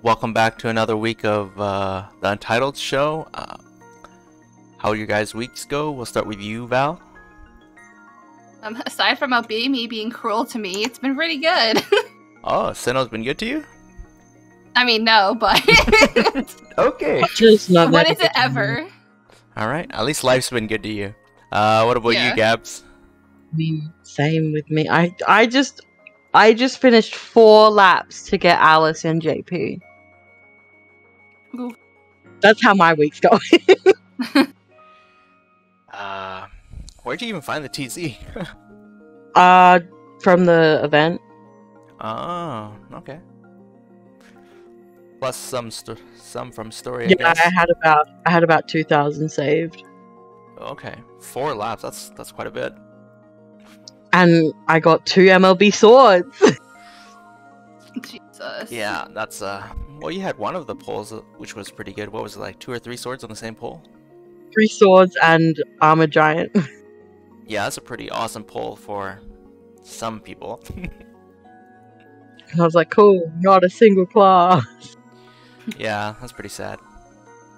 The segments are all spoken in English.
welcome back to another week of the Untitled show. How your guys' weeks go? We'll start with you, Val. Aside from me being cruel to me, it's been pretty good. Oh, SINoALICE's been good to you? I mean, no, but... Okay. When is it ever? Alright, at least life's been good to you. What about you, Gabs? Same with me. I just finished 4 laps to get Alice and JP. Ooh. That's how my week's going. Where'd you even find the TC? From the event. Oh, okay. Plus some from story. Yeah, I had about 2,000 saved. Okay, 4 laps. That's quite a bit. And I got 2 MLB swords. Jesus. Yeah, that's well, you had one of the poles, which was pretty good. What was it, like 2 or 3 swords on the same pole? 3 swords and armor giant. Yeah, that's a pretty awesome pole for some people. And I was like, cool, not a single class. Yeah, that's pretty sad.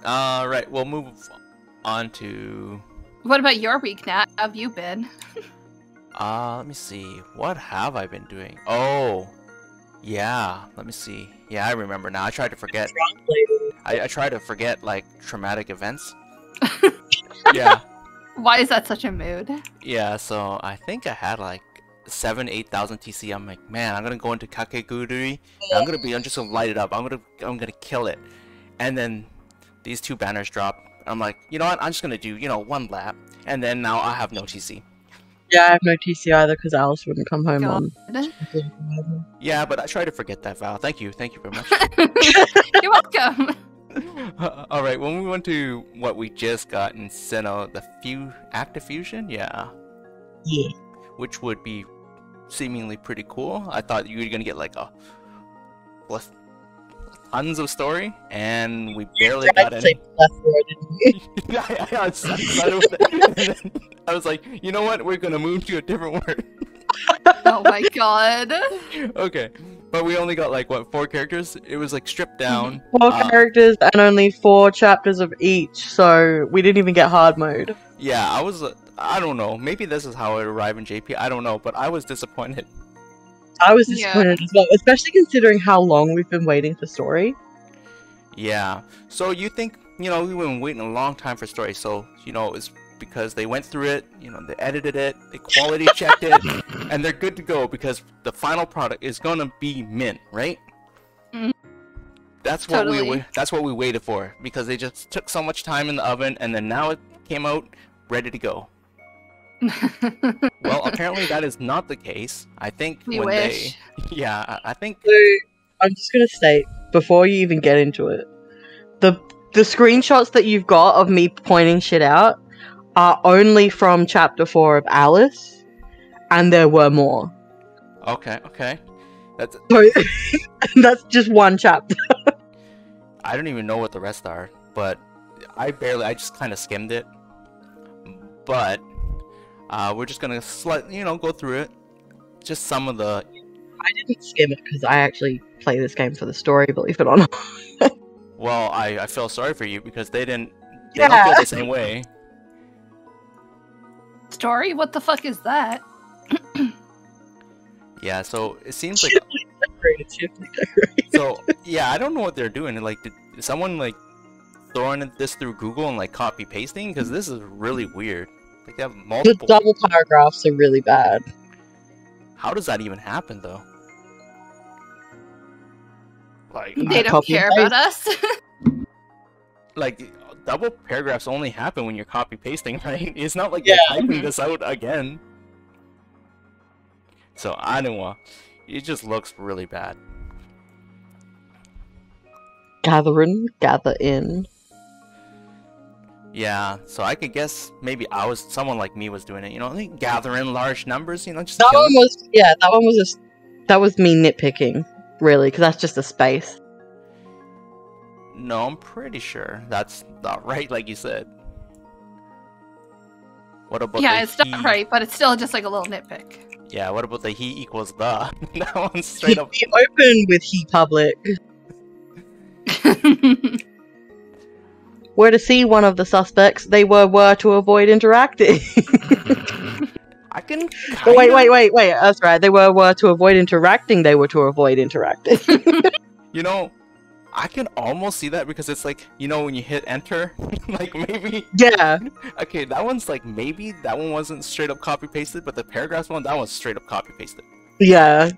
Right, we'll move on to... What about your week, Nat? How have you been? Let me see. What have I been doing? Oh, yeah, let me see. Yeah, I remember now. I tried to forget. I tried to forget, like, traumatic events. Yeah. Why is that such a mood? Yeah, so I think I had, like, 8,000 TC. I'm like, man, I'm gonna go into Kakegurui. I'm just gonna light it up. I'm gonna kill it. And then these 2 banners drop. I'm like, you know what? I'm just gonna do, 1 lap. And then now I have no TC. Yeah, I have no TC either because Alice wouldn't come home on. Yeah, but I try to forget that, Val. Thank you very much. You're welcome. Alright, we'll move on to what we just got in SINoALICE, the active fusion? Yeah. Yeah. Which would be seemingly pretty cool. I thought you were gonna get like tons of story, and we barely got any. I was like, you know what? We're gonna move to a different word. Oh my god. Okay, but we only got like what, 4 characters? It was like stripped down. 4 characters and only 4 chapters of each, so we didn't even get hard mode. Yeah, I don't know. Maybe this is how it arrived in JP. I don't know, but I was disappointed. I was disappointed as well, especially considering how long we've been waiting for story. Yeah. So you think, we've been waiting a long time for story, so, it's because they went through it, they edited it, they quality checked it, and they're good to go because the final product is gonna be mint, right? Mm. That's what we waited for, because they just took so much time in the oven, and then now it came out ready to go. Well, apparently that is not the case. I think yeah, I think. So, I'm just gonna state before you even get into it, the screenshots that you've got of me pointing shit out are only from chapter 4 of Alice, and there were more. Okay. That's just 1 chapter. I don't even know what the rest are, but I just kind of skimmed it. But we're just gonna go through it. Just some of the. I didn't skim it because I actually play this game for the story, believe it or not. Well, I feel sorry for you because they don't feel the same way. Story? What the fuck is that? Yeah, so it seems like. So yeah, I don't know what they're doing. Like, did someone like throwing this through Google and like copy pasting? Because this is really weird. Like they have multiple. The double paragraphs are really bad. How does that even happen, though? Like they don't care about us. Like double paragraphs only happen when you're copy pasting, right? It's not like you're typing this out again. So I don't know. It just looks really bad. Gather in. Yeah, so I could guess maybe someone like me was doing it, gather in large numbers, just that was me nitpicking, really, because that's just a space. No, I'm pretty sure that's not right, like you said. What about it's not right, but it's still just like a little nitpick. Yeah, what about the he equals the? That one's straight up. He opened with he public. Were to see one of the suspects, they were to avoid interacting. I can. Oh, wait. That's right. They were to avoid interacting. They were to avoid interacting. You know, I can almost see that because it's like, you know, when you hit enter, like maybe. Yeah. Okay, that one's like maybe that one wasn't straight up copy pasted, but the paragraphs one, that one's straight up copy pasted. Yeah.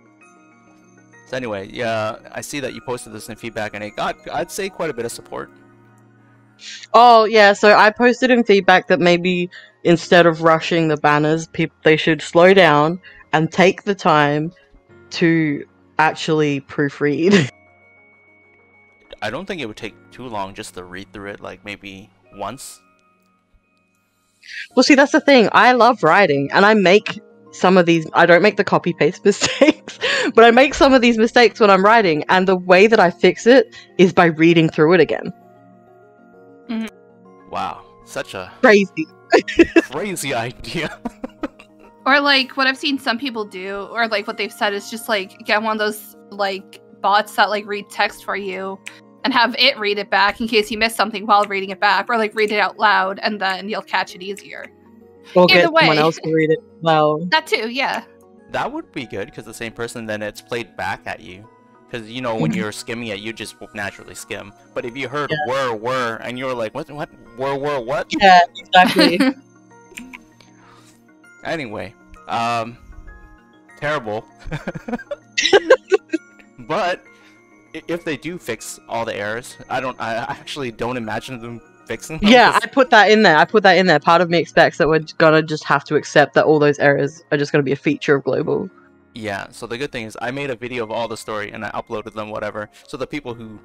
So anyway, yeah, I see that you posted this in feedback, and it got, I'd say, quite a bit of support. Oh, yeah, so I posted in feedback that maybe instead of rushing the banners, they should slow down and take the time to actually proofread. I don't think it would take too long just to read through it, like maybe once. Well, see, that's the thing. I love writing, and I make some of these. I don't make the copy paste mistakes, but I make some of these mistakes when I'm writing, and the way that I fix it is by reading through it again. Wow, such a Crazy. crazy idea. Or like what I've seen some people do, or like what they've said is just like get one of those like bots that like read text for you and have it read it back in case you miss something while reading it back, or like read it out loud and then you'll catch it easier. Or Either get way. someone else to read it. Well, That too, yeah. That would be good because the same person, then it's played back at you. Because, you know, when you're skimming it, you just naturally skim. But if you heard were, and you were like, what, were, what? yeah, exactly. Anyway, terrible. But if they do fix all the errors, I actually don't imagine them fixing them. Yeah, I put that in there. Part of me expects that we're gonna just have to accept that all those errors are just gonna be a feature of global. Yeah, so the good thing is I made a video of all the story and I uploaded them, whatever. So the people who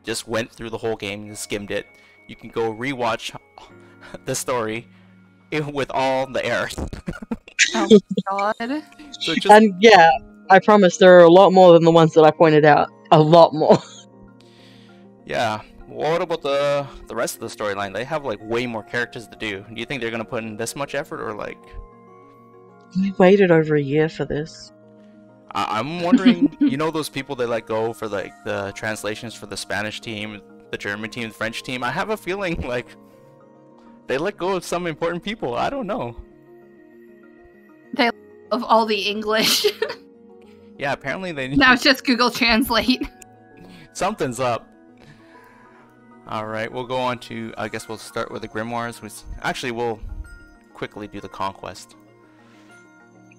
just went through the whole game and skimmed it, you can go rewatch the story with all the errors. Oh god. So just, And yeah, I promise there are a lot more than the ones that I pointed out. A lot more. yeah. What about the rest of the storyline? They have like way more characters to do. Do you think they're gonna put in this much effort, or like? We waited over a year for this. I'm wondering, you know, those people they let go for like the translations for the Spanish team, the German team, the French team. I have a feeling like they let go of some important people. I don't know. Of all the English. Yeah, apparently they. Now it's just Google Translate. Something's up. All right, we'll go on to. I guess we'll start with the grimoires. Actually, we'll quickly do the conquest.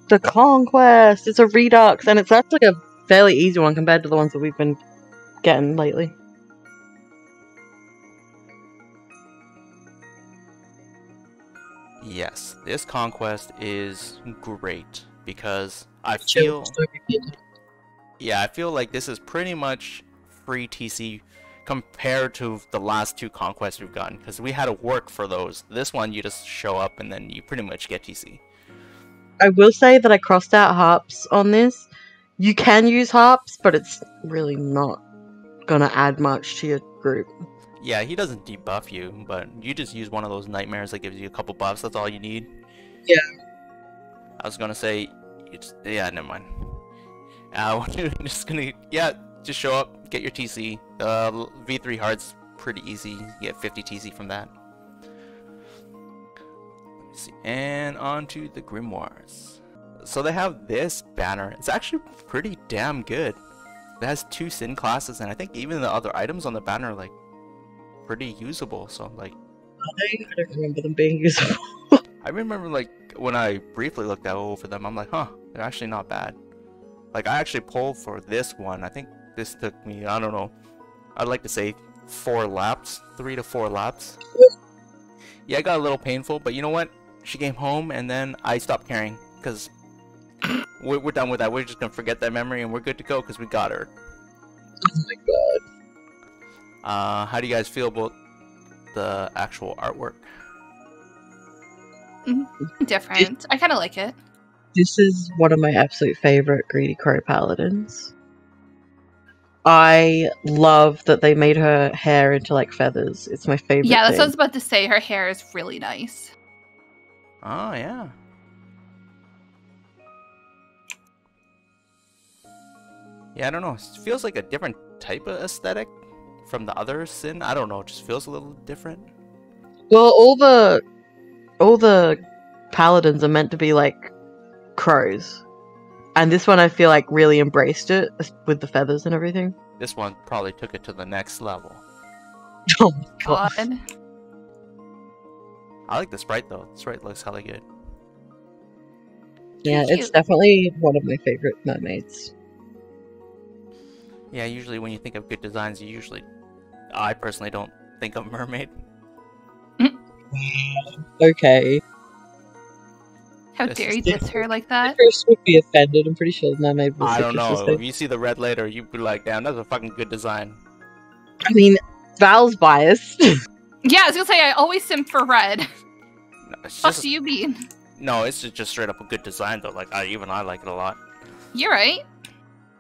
The Conquest! It's a redux, and it's actually a fairly easy one compared to the ones that we've been getting lately. Yes, this conquest is great because I feel. Yeah, I feel like this is pretty much free TC compared to the last two conquests we've gotten, because we had to work for those. This one, you just show up and then you pretty much get TC. I will say that I crossed out harps on this. You can use harps, but it's really not gonna add much to your group. Yeah, he doesn't debuff you, but you just use one of those nightmares that gives you a couple buffs. That's all you need. Yeah. I was gonna say, yeah, never mind. We're just gonna, just show up, get your TC. V3 hard's pretty easy. You get 50 TC from that. Let's see, and on to the grimoires. So they have this banner. It's actually pretty damn good. It has 2 sin classes, and I think even the other items on the banner are like pretty usable. So like, I don't remember them being usable. I remember like when I briefly looked over them, I'm like, huh, they're actually not bad. Like I actually pulled for this one. I think this took me, I don't know, I'd like to say 4 laps, 3 to 4 laps. Yeah, it got a little painful, but you know what? She came home and then I stopped caring because we're done with that. We're just gonna forget that memory and we're good to go because we got her. Oh my god. How do you guys feel about the actual artwork? Different. I kind of like it. This is one of my absolute favorite Greedy Crow Paladins. I love that they made her hair into like feathers. It's my favorite. Yeah, that's thing. what I was about to say. Her hair is really nice. Oh yeah. Yeah, I don't know. It feels like a different type of aesthetic, from the other Sin. I don't know, it just feels a little different. Well, all the paladins are meant to be like crows, and this one I feel like really embraced it with the feathers and everything. This one probably took it to the next level. Oh my god. God. I like the sprite though. The sprite looks hella good. Yeah, Cute. it's definitely one of my favorite mermaids. Yeah, usually when you think of good designs, I personally don't think of Mermaid. Okay. How This dare is you diss her like that? Chris would be offended. I'm pretty sure the mermaid was I don't know. interesting. If you see the red later, you'd be like, damn, that's a fucking good design. I mean, Val's biased. Yeah, I was gonna say I always simp for red. No, it's What just, do you mean? no, it's just straight up a good design though. Like even I like it a lot. You're right.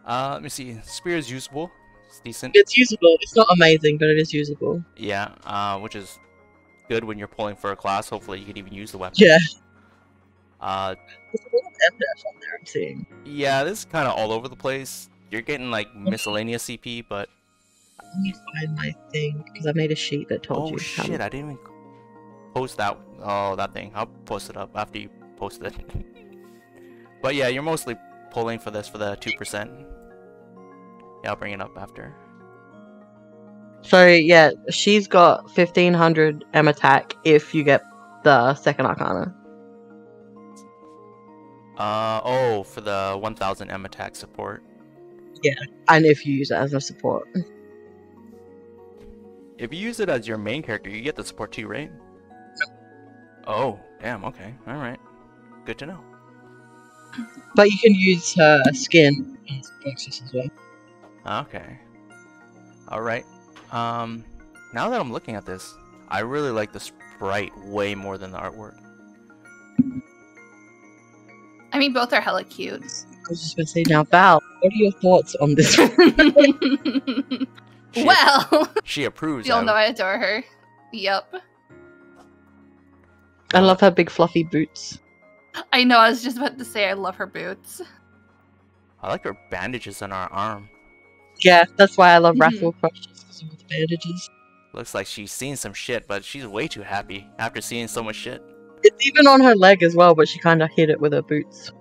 Let me see. Spear is usable. It's decent. It's usable. It's not amazing, but it is usable. Yeah. Which is good when you're pulling for a class. Hopefully, you can even use the weapon. Yeah. Uh, There's a lot of MDF on there, I'm seeing. yeah. This is kind of all over the place. You're getting like miscellaneous CP, but Let me find my thing, because I made a sheet that told oh you. how shit, much- I didn't even post that. Oh, that thing. I'll post it up after you post it. But yeah, you're mostly pulling for this for the 2%. Yeah, I'll bring it up after. So, yeah, she's got 1500 M attack if you get the second arcana. Oh, for the 1000 M attack support. And if you use it as a support. If you use it as your main character, you get the support too, right? Oh, damn, okay. Alright. Good to know. But you can use her skin as boxes as well. Okay. Alright. Now that I'm looking at this, I really like the sprite way more than the artwork. I mean, both are hella cute. I was just going to say, now, Val, what are your thoughts on this? She, Well, she approves. you'll know I adore her. Yep. I love her big fluffy boots. I know, I was just about to say I love her boots. I like her bandages on her arm. Yeah, that's why I love Mhm. RRHwolf because of the bandages. Looks like she's seen some shit, but she's way too happy after seeing so much shit. It's even on her leg as well, but she kind of hit it with her boots.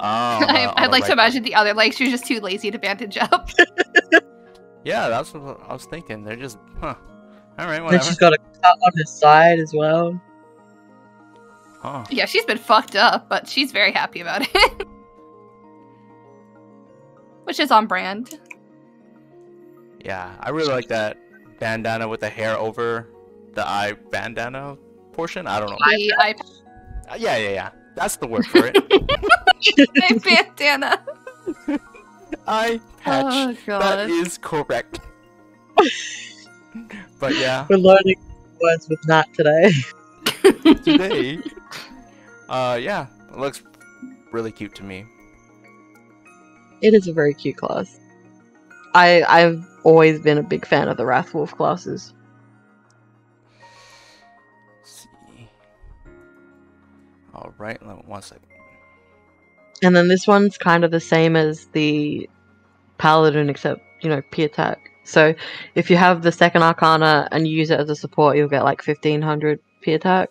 Oh, on the I'd like right to imagine the other leg. She was just too lazy to bandage up. Yeah, that's what I was thinking. They're just, huh. Alright, And whatever. she's got a cut on her side as well. Huh. Yeah, she's been fucked up, but she's very happy about it. Which is on brand. Yeah, I really like that bandana with the hair over the eye bandana portion. I don't know. The Yeah. That's the word for it. eye bandana. Eye patch. Oh That god. is correct. But yeah, We're learning words with Nat today. today, yeah, it looks really cute to me. It is a very cute class. I've always been a big fan of the RRHwolf classes. Let's see. All right, 1 second. And then this one's kind of the same as the Paladin, except, P attack. So if you have the second arcana and you use it as a support, you'll get like 1500 P attack.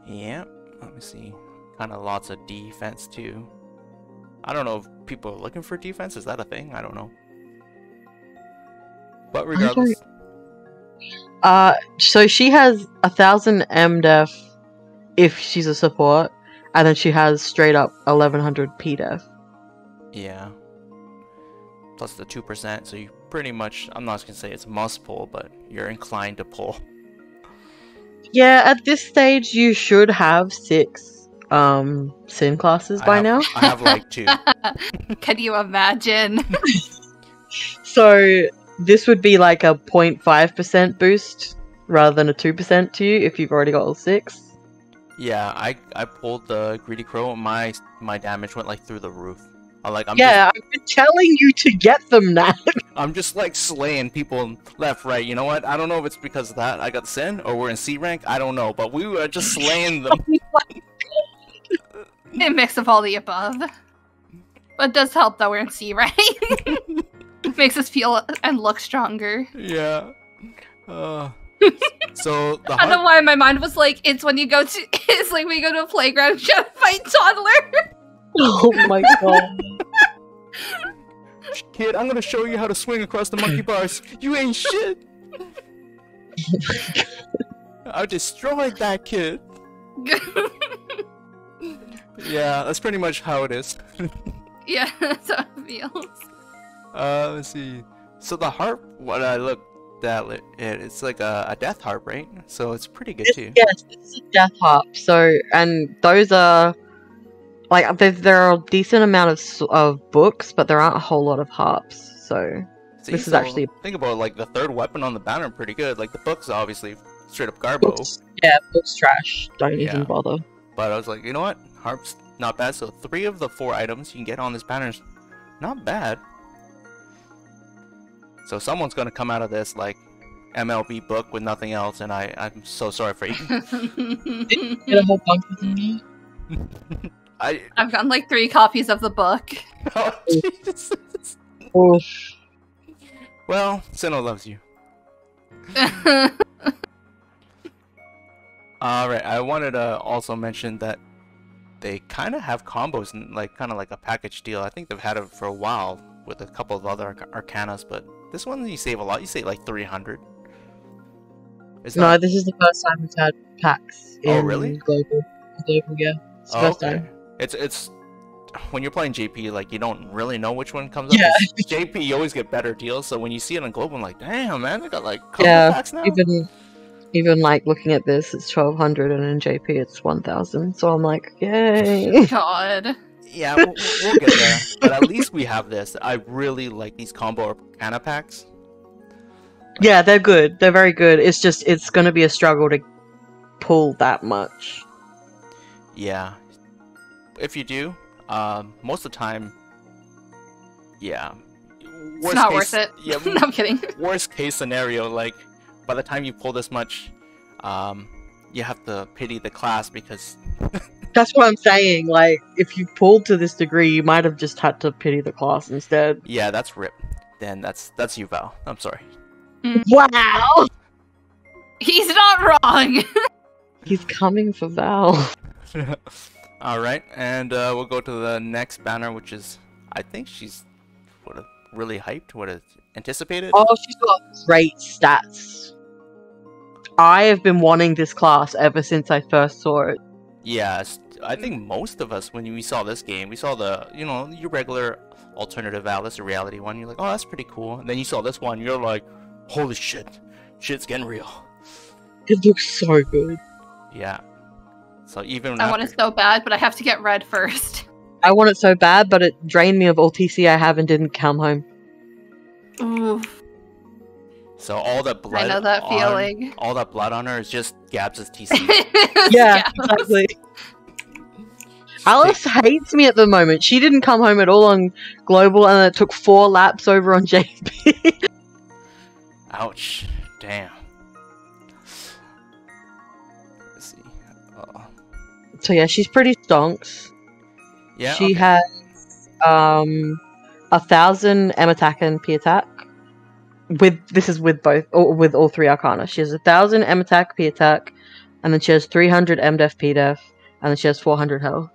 Yeah, let me see. Kind of lots of defense too. I don't know if people are looking for defense. Is that a thing? I don't know. But regardless, So she has 1000 M def if she's a support, and then she has straight up 1100 P def. yeah. Plus the 2%, so you pretty much, I'm not gonna say it's must pull, but you're inclined to pull. Yeah, at this stage you should have 6 sin classes by now. I have like 2. Can you imagine? So this would be like a 0.5% boost rather than a 2% to you if you've already got all 6. Yeah, I pulled the greedy crow, and my damage went like through the roof. I'm I've been telling you to get them now. I'm just like slaying people left, right. You know what? I don't know if it's because of that I got sin or we're in C rank. I don't know, but we were just slaying them. A mix of all the above. But it does help that we're in C, right? Makes us feel and look stronger. Yeah. So the I don't know why my mind was like, it's when you go to a playground and try to fight toddler. Oh my god. Kid, I'm gonna show you how to swing across the monkey bars. You ain't shit. I destroyed that kid. Yeah, that's pretty much how it is. Yeah, that's how it feels. Let's see. So the harp, what I looked at, it's like a death harp, right? So it's pretty good too. Yes, this is a death harp. So, and those are like there are a decent amount of books, but there aren't a whole lot of harps. So See, this is actually think about like the third weapon on the banner, pretty good. Like the books, obviously straight up garbo. Books trash. Don't even bother. But I was like, you know what? Harp's not bad. So 3 of the 4 items you can get on this banner's not bad. So someone's gonna come out of this like MLB book with nothing else, and I'm so sorry for you. Get a whole bunch of them. I've gotten like 3 copies of the book. Oh, Jesus. Oof. Well, Sinnoh loves you. Alright, I wanted to also mention that they kind of have combos, like kind of like a package deal. I think they've had it for a while with a couple of other arcanas, but this one you save a lot. You save like 300. No, this is the first time we've had packs in really? Global, yeah. It's the first time. It's when you're playing JP, like you don't really know which one comes up. JP, you always get better deals, so when you see it on Global, I'm like, damn man, they got like combo packs now. Even like looking at this, it's 1200, and in JP it's 1000. So I'm like, yay! God. Yeah, we'll get there. But at least we have this. I really like these combo arcana packs. Yeah, they're good. They're very good. It's just it's going to be a struggle to pull that much. Yeah. If you do, most of the time, yeah. It's not worth it. Yeah, no, I'm kidding. Worst case scenario, like, by the time you pull this much, you have to pity the class because... That's what I'm saying, like, if you pulled to this degree, you might have just had to pity the class instead. Yeah, that's RIP. Then that's you, Val. I'm sorry. Wow! He's not wrong! He's coming for Val. Alright, and we'll go to the next banner, which is, I think she's really hyped, anticipated? Oh, she's got great stats. I have been wanting this class ever since I first saw it. Yeah, I think most of us, when we saw this game, we saw the, your regular alternative Alice, the reality one, you're like, oh, that's pretty cool. And then you saw this one, you're like, holy shit, shit's getting real. It looks so good. Yeah. So even I want it so bad, but I have to get red first. I want it so bad, but it drained me of all TC I have and didn't come home. Ooh. So all that blood. I know that feeling. All that blood on her is just Gabs' TC. Yeah, exactly. Alice hates me at the moment. She didn't come home at all on Global, and it took 4 laps over on JP. Ouch. Damn. Let's see. So yeah, she's pretty stonks. Yeah. She has 1000 M attack and P attack. This is with all 3 arcana. She has 1000 M attack, P attack, and then she has 300 M def, P def, and then she has 400 health.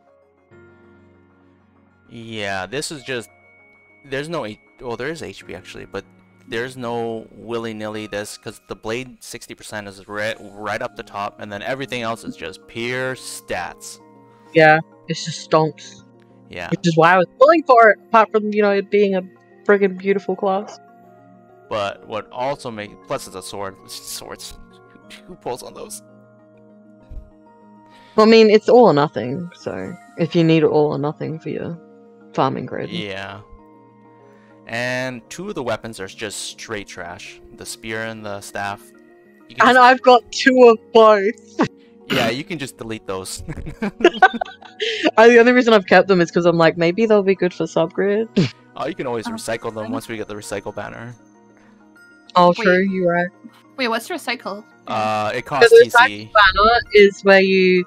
Yeah, this is just there's no there is HP actually, but there's no willy-nilly this because the blade 60% is right up the top, and then everything else is just pure stats. Yeah, it's just stonks. Yeah, which is why I was pulling for it. Apart from it being a friggin' beautiful class. But what also makes plus it's a sword. Swords. Who pulls on those? Well, I mean, it's all or nothing. So if you need all or nothing for your farming grid. Yeah. And 2 of the weapons are just straight trash. The spear and the staff. And I've got 2 of both. Yeah, you can just delete those. The only reason I've kept them is because I'm like, maybe they'll be good for subgrid. Oh, you can always recycle them once we get the recycle banner. Oh, true, you're right. Wait, what's recycle? It costs the TC. Banner is where you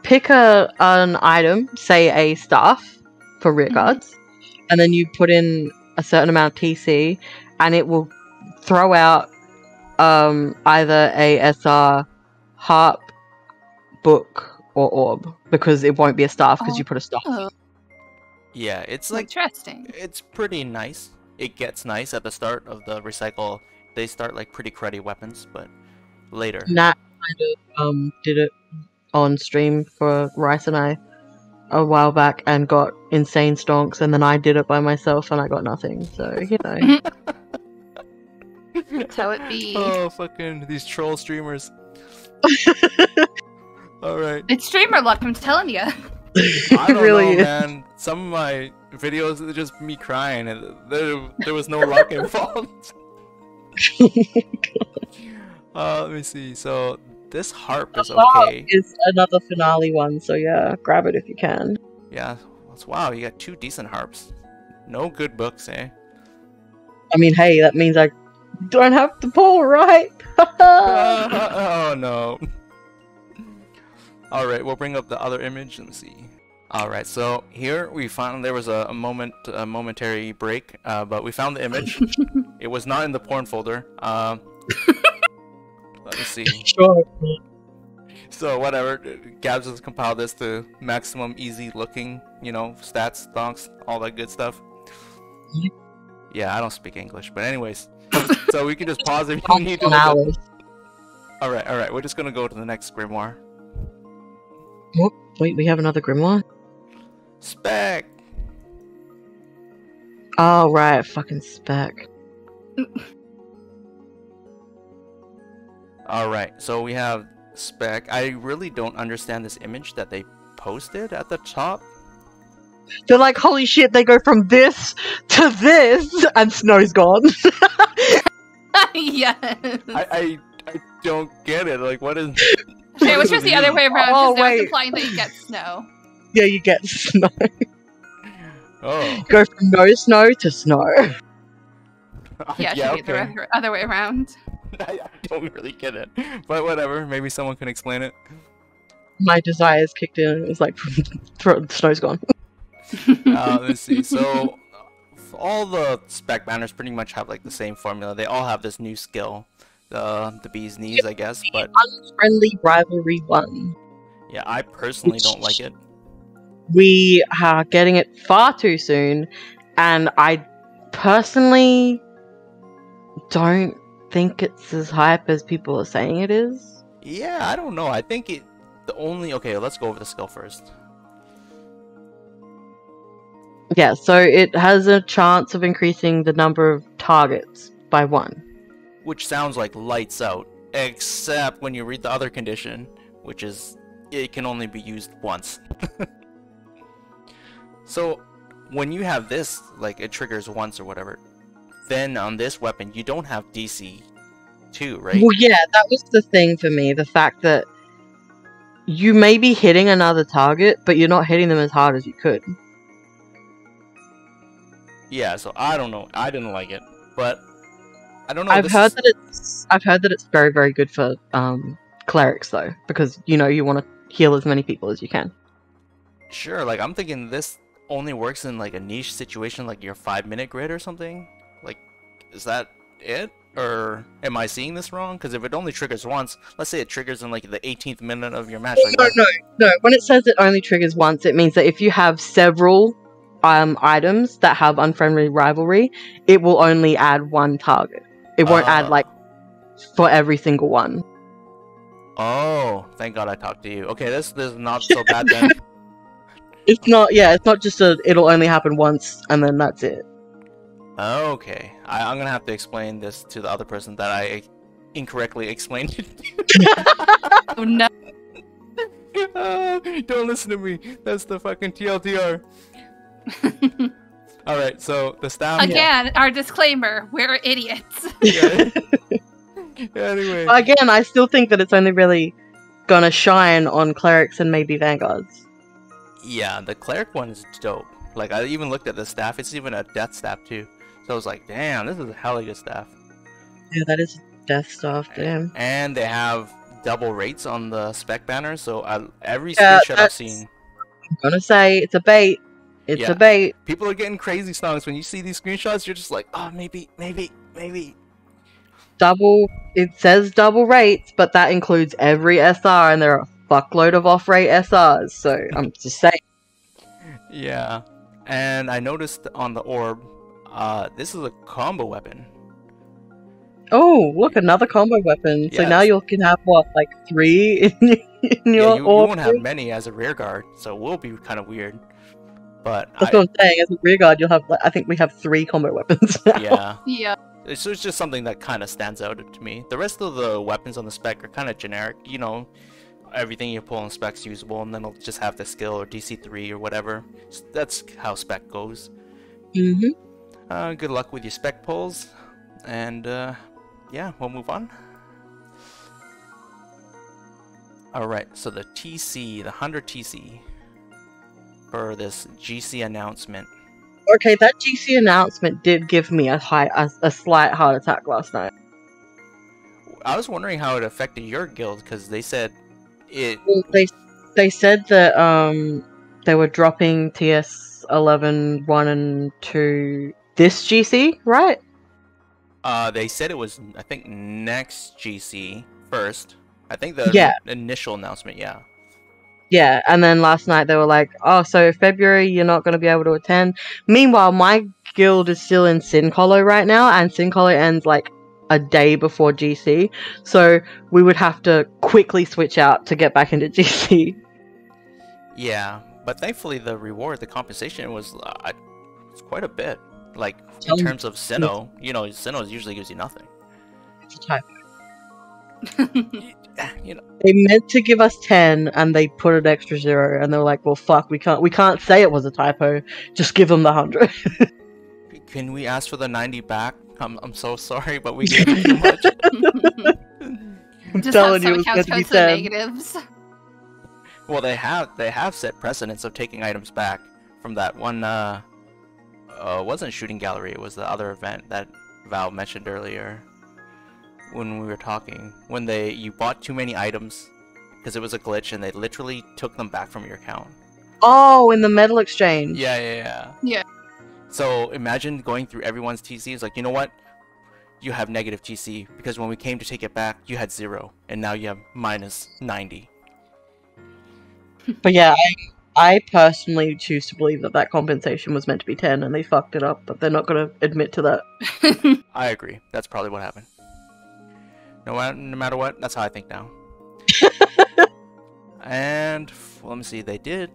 pick an item, say a staff for rear guards, and then you put in a certain amount of TC, and it will throw out either a SR, harp, book, or orb, because it won't be a staff because you put a staff. Oh, Yeah, it's like interesting. it's pretty nice. It gets nice at the start of the recycle. They start like pretty cruddy weapons, but later. Nat kind of did it on stream for Rice and I a while back and got insane stonks, and then I did it by myself and I got nothing. So you know. That's how it be. Oh, fucking these troll streamers. Alright. It's streamer luck, I'm telling you. I don't really know, is. man. Some of my videos are just me crying, and there was no luck involved. Let me see. So this harp is okay. Is another finale one, so yeah, grab it if you can. Yeah. Wow, you got 2 decent harps. No good books, eh? I mean, hey, that means I don't have to pull, right? Oh no. Alright, we'll bring up the other image and see. Alright, so here we found there was a momentary break, but we found the image. It was not in the porn folder. Let me see. Sure. So whatever, Gabs has compiled this to maximum easy looking, you know, stats, donks, all that good stuff. Yeah, I don't speak English, but anyways. So we can just pause if you need to look up. Alright, we're just gonna go to the next grimoire. Oh, wait, we have another grimoire? Spec! Oh, right, fucking Spec. Alright, so we have Spec. I really don't understand this image that they posted at the top. They're like, holy shit, they go from this to this, and Snow's gone. Yes. I don't get it. Like, what is... Okay, it was just the other way around, Oh, because now wait. it's implying that you get snow. Yeah, you get Snow. Oh. Go from no snow to snow. Yeah, it should be the other way around. I don't really get it. But whatever, maybe someone can explain it. My desires kicked in, and it was like, Snow's gone. Let's see. So, all the Spec banners pretty much have like the same formula. They all have this new skill. The bee's knees, I guess, but... Unfriendly Rivalry 1. Yeah, I personally don't like it. We are getting it far too soon, and I personally don't think it's as hype as people are saying it is. Yeah, I don't know. I think it... Okay, let's go over the skill first. Yeah, so it has a chance of increasing the number of targets by 1. Which sounds like lights out, except when you read the other condition, which is it can only be used once. So when you have this, like it triggers once or whatever, then on this weapon you don't have DC 2, right? Well, yeah, that was the thing for me. The fact that you may be hitting another target, but you're not hitting them as hard as you could. Yeah, so I don't know. I didn't like it, but I don't know. I've heard that it's very, very good for clerics though, because you know you want to heal as many people as you can. Sure, like I'm thinking this only works in like a niche situation, like your 5-minute grid or something. Like, is that it? Or am I seeing this wrong? Because if it only triggers once, let's say it triggers in like the 18th minute of your match. Like, No. When it says it only triggers once, it means that if you have several items that have Unfriendly Rivalry, it will only add 1 target. It won't add like for every single one. Oh, thank God I talked to you. Okay, this is not so bad then. It's not. Yeah, it's not just it'll only happen once and then that's it. Okay, I'm gonna have to explain this to the other person that I incorrectly explained it to. Oh no. Don't listen to me. That's the fucking TLDR. Alright, so the staff... Again, our disclaimer, we're idiots. Yeah. Anyway. Again, I still think that it's only really gonna shine on clerics and maybe vanguards. Yeah, the cleric one is dope. Like, I even looked at the staff. It's even a death staff, too. So I was like, damn, this is a hella good staff. Yeah, that is death stuff, damn. And they have double rates on the spec banner, so every screenshot I've seen... I'm gonna say it's a bait. It's a bait. People are getting crazy songs. When you see these screenshots, you're just like, oh, maybe. Double. It says double rates, but that includes every SR, and there are a fuckload of off-rate SRs. So I'm just saying. Yeah, and I noticed on the orb, this is a combo weapon. Oh, look, another combo weapon. So Yes. now you can have what, like 3 in your You orb? won't have many as a rear guard, so it will be kind of weird. But That's what I'm saying. As a rear guard, you'll have. Like, I think we have 3 combo weapons now. yeah, Yeah. it's just something that kind of stands out to me. The rest of the weapons on the spec are kind of generic. You know, everything you pull on spec's usable, and then it'll just have the skill or DC3 or whatever. That's how spec goes. Mm-hmm. Good luck with your spec pulls, and yeah, we'll move on. Alright, so the TC, the 100 TC for this GC announcement. Okay, that GC announcement did give me a slight heart attack last night. I was wondering how it affected your guild, because they said it... Well, they said that they were dropping TS 11, 1 and 2 this GC, right? They said it was, I think, next GC first. I think the initial announcement, yeah. Yeah, and then last night they were like, oh, so February you're not going to be able to attend. Meanwhile, my guild is still in SINoALICE right now, and SINoALICE ends like a day before GC. So we would have to quickly switch out to get back into GC. Yeah, but thankfully the reward, the compensation was it's quite a bit. Like, in terms of SINO, you know, SINO usually gives you nothing. It's a typo. You know, They meant to give us 10 and they put an extra 0 and they were like, well fuck, we can't say it was a typo, just give them the 100. can we ask for the 90 back? I'm so sorry, but we gave you too much. I'm Just telling have you, it some was meant accounts to be go to the 10. negatives. Well, they have set precedents of taking items back from that one. It wasn't Shooting Gallery, it was the other event that Val mentioned earlier when we were talking. When you bought too many items because it was a glitch, and they literally took them back from your account. Oh, in the metal exchange. Yeah. So imagine going through everyone's TC. It's like, you know what? You have negative TC because when we came to take it back, you had 0, and now you have minus 90. But yeah, I personally choose to believe that compensation was meant to be 10 and they fucked it up, but they're not going to admit to that. I agree. That's probably what happened. No matter what, that's how I think now. And let me see. They did.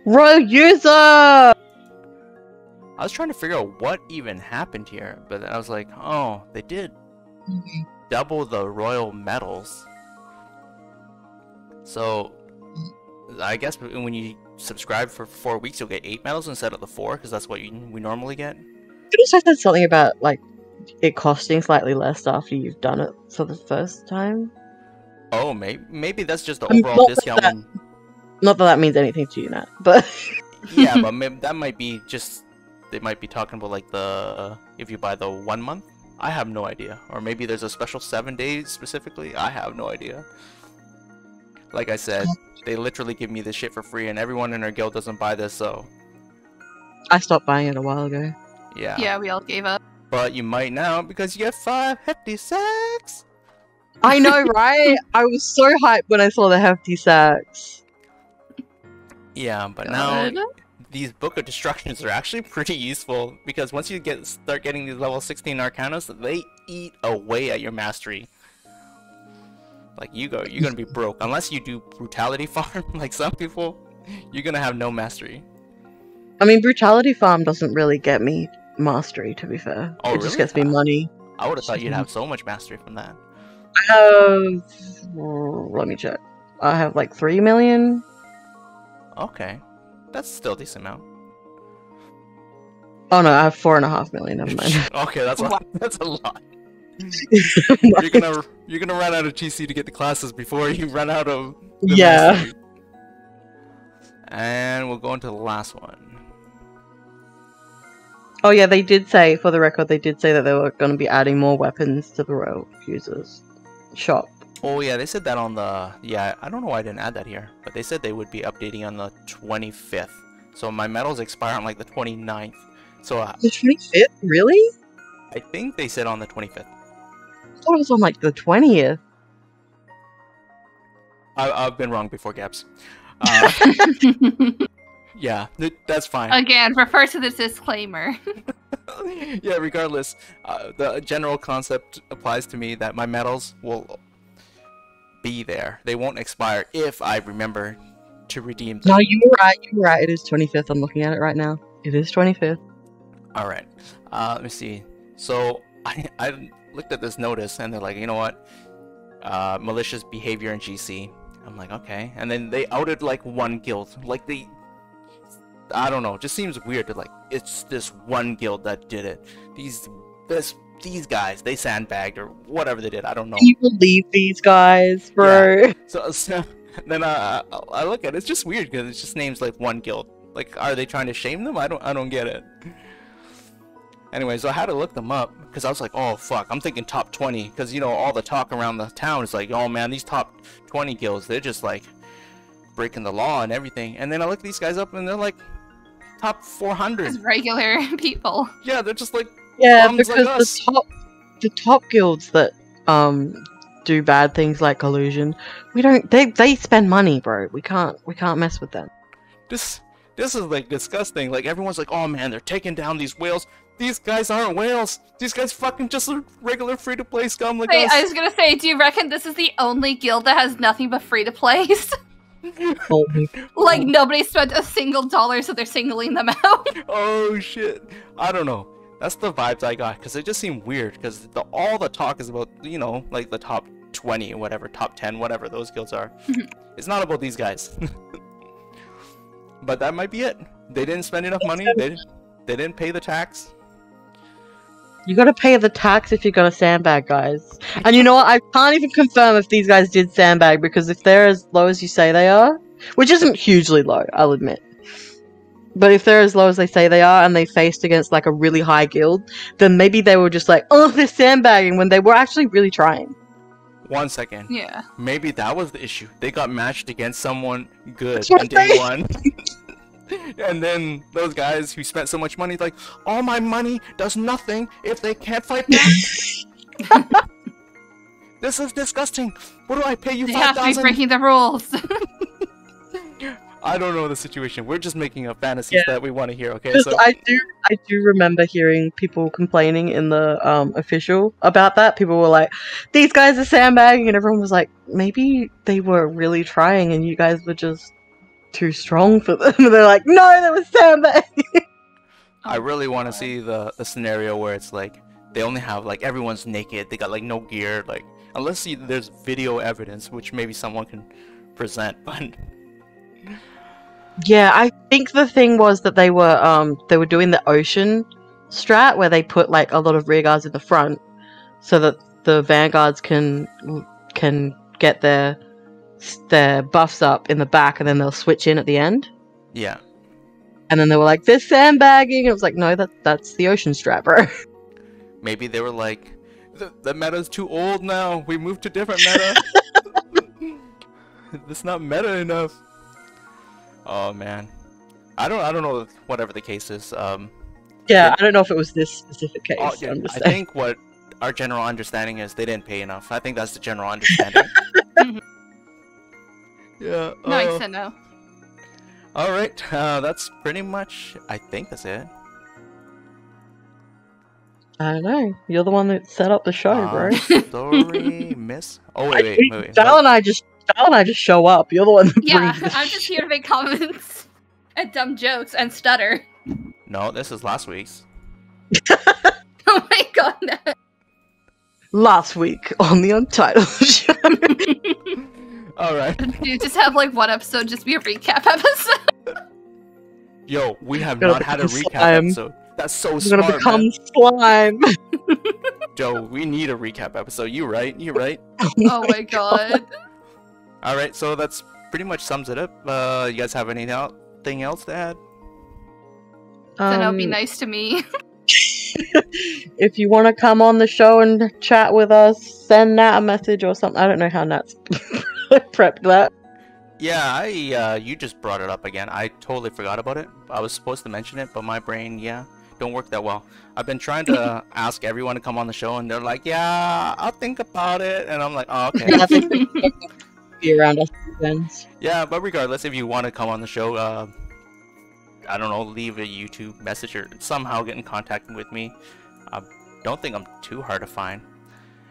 Rogue user! I was trying to figure out what even happened here, but I was like, oh, they did double the royal medals. So, I guess when you subscribe for 4 weeks, you'll get 8 medals instead of the 4, because that's what we normally get. It also said something about, like, it costing slightly less after you've done it for the first time. Oh, maybe that's just the overall discount. Not that means anything to you, Nat, but... Yeah, but maybe that might be just... They might be talking about, like, the... if you buy the 1 month? I have no idea. Or maybe there's a special 7 days specifically? I have no idea. Like I said, they literally give me this shit for free, and everyone in our guild doesn't buy this, so... I stopped buying it a while ago. Yeah. Yeah, we all gave up. But you might now, because you get 5 hefty sacks! I know, right? I was so hyped when I saw the hefty sacks. Yeah, but now these Book of Destructions are actually pretty useful, because once you start getting these level 16 Arcanas, they eat away at your mastery. Like, you're gonna be broke. Unless you do Brutality Farm, like some people, you're gonna have no mastery. I mean, Brutality Farm doesn't really get me mastery, to be fair. Oh, it just really? gets me money. I would've thought you'd have so much mastery from that. I have... let me check. I have like 3 million. Okay. That's still a decent amount. Oh no, I have 4.5 million, never mind. Okay, that's a lot. You're gonna run out of GC to get the classes before you run out of the mastery. And we'll go into the last one. Oh yeah, they did say, for the record, they did say that they were going to be adding more weapons to the Royal Users shop. Oh yeah, they said that on the... Yeah, I don't know why I didn't add that here. But they said they would be updating on the 25th. So my medals expire on like the 29th. So The 25th? Really? I think they said on the 25th. I thought it was on like the 20th. I've been wrong before, Gaps. Yeah, that's fine. Again, refer to this disclaimer. Yeah, regardless, the general concept applies to me that my medals will be there. They won't expire if I remember to redeem them. No, you were right. You were right. It is 25th. I'm looking at it right now. It is 25th. All right. Let me see. So I looked at this notice and they're like, you know what? Malicious behavior in GC. I'm like, okay. And then they outed like one guild. Like I don't know. It just seems weird to like it's this one guild that did it. These guys, they sandbagged or whatever they did. I don't know. Can you believe these guys, bro? Yeah. So then I look at it. It's just weird because it just names like one guild. Like, are they trying to shame them? I don't get it. Anyway, so I had to look them up because I was like, oh fuck, I'm thinking top 20 because you know all the talk around the town is like, oh man, these top 20 guilds, they're just like breaking the law and everything. And then I look these guys up and they're like top 400. As regular people. Yeah, they're just like Because like us. the top guilds that do bad things like collusion, they spend money, bro. We can't mess with them. This is like disgusting. Like everyone's like, oh man, they're taking down these whales. These guys aren't whales. These guys fucking just a regular free-to-play scum like us. I was gonna say, do you reckon this is the only guild that has nothing but free-to-plays? Like nobody spent a single dollar, so they're singling them out. Oh shit. I don't know. That's the vibes I got because it just seemed weird because all the talk is about, you know, like the top 20 or whatever, top 10, whatever those guilds are. It's not about these guys. But that might be it. They didn't spend enough money. They didn't pay the tax. You gotta pay the tax if you're gonna sandbag, guys. And you know what? I can't even confirm if these guys did sandbag because if they're as low as you say they are, which isn't hugely low, I'll admit. But if they're as low as they say they are and they faced against like a really high guild, then maybe they were just like, oh, they're sandbagging when they were actually really trying. 1 second. Yeah. Maybe that was the issue. They got matched against someone good That's what on day I'm one. And then those guys who spent so much money, like, all my money does nothing if they can't fight back. This is disgusting. What do I pay you? You have to be breaking the rules. I don't know the situation. We're just making up fantasies that we want to hear. Okay, so I do remember hearing people complaining in the official about that. People were like, "These guys are sandbagging," and everyone was like, "Maybe they were really trying, and you guys were just too strong for them." And they're like, "No, they were sandbagging." I really want to see the scenario where it's like they only have like everyone's naked. They got like no gear. Like unless there's video evidence, which maybe someone can present, but. Yeah, I think the thing was that they were doing the ocean strat where they put like a lot of rear guards in the front so that the vanguards can get their buffs up in the back and then they'll switch in at the end. Yeah. And then they were like, "They're sandbagging." It was like, no, that's the ocean strat, bro. Maybe they were like, the meta's too old now. We moved to different meta. It's not meta enough. Oh man, I don't know. Whatever the case is, yeah, I don't know if it was this specific case. I think what our general understanding is they didn't pay enough. I think that's the general understanding. Yeah. No, I said no. All right, that's pretty much. I think that's it. I don't know. You're the one that set up the show, bro. Story miss. Oh wait. Dal and I just show up. You're the one that Yeah, brings I'm just here to make comments and dumb jokes and stutter. No, this is last week's. Oh my god, no. Last week on the Untitled show. Alright. You just have like one episode just be a recap episode. Yo, we have Gonna not had a become recap slime. episode. That's so We're smart, gonna become man. slime. Joe, we need a recap episode. You right? Oh my god. Alright, so that's pretty much sums it up. You guys have anything else to add? Then it'll be nice to me. If you want to come on the show and chat with us, send Nat a message or something. I don't know how Nat's prepped that. Yeah, you just brought it up again. I totally forgot about it. I was supposed to mention it, but my brain, don't work that well. I've been trying to ask everyone to come on the show, and they're like, yeah, I'll think about it. And I'm like, oh, okay. Be around us weekends. Yeah, but regardless, if you want to come on the show, I don't know, leave a YouTube message or somehow get in contact with me. I don't think I'm too hard to find.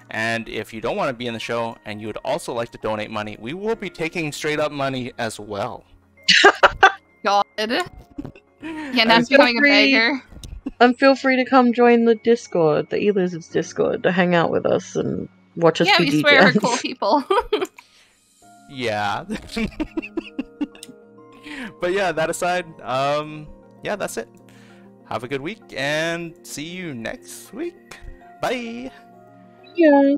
And if you don't want to be in the show and you would also like to donate money, we will be taking straight up money as well. God. Yeah, Nat's becoming a beggar. And feel free to come join the Discord, the E-Lizards Discord, to hang out with us and watch us be we swear we're DJs. cool people. Yeah. But yeah, that aside, yeah, that's it. Have a good week and see you next week. Bye. Yeah.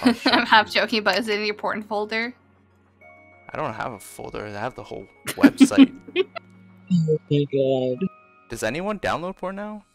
Oh, I'm half joking, but is it in your important folder? I don't have a folder. I have the whole website. Oh my god. Does anyone download porn now?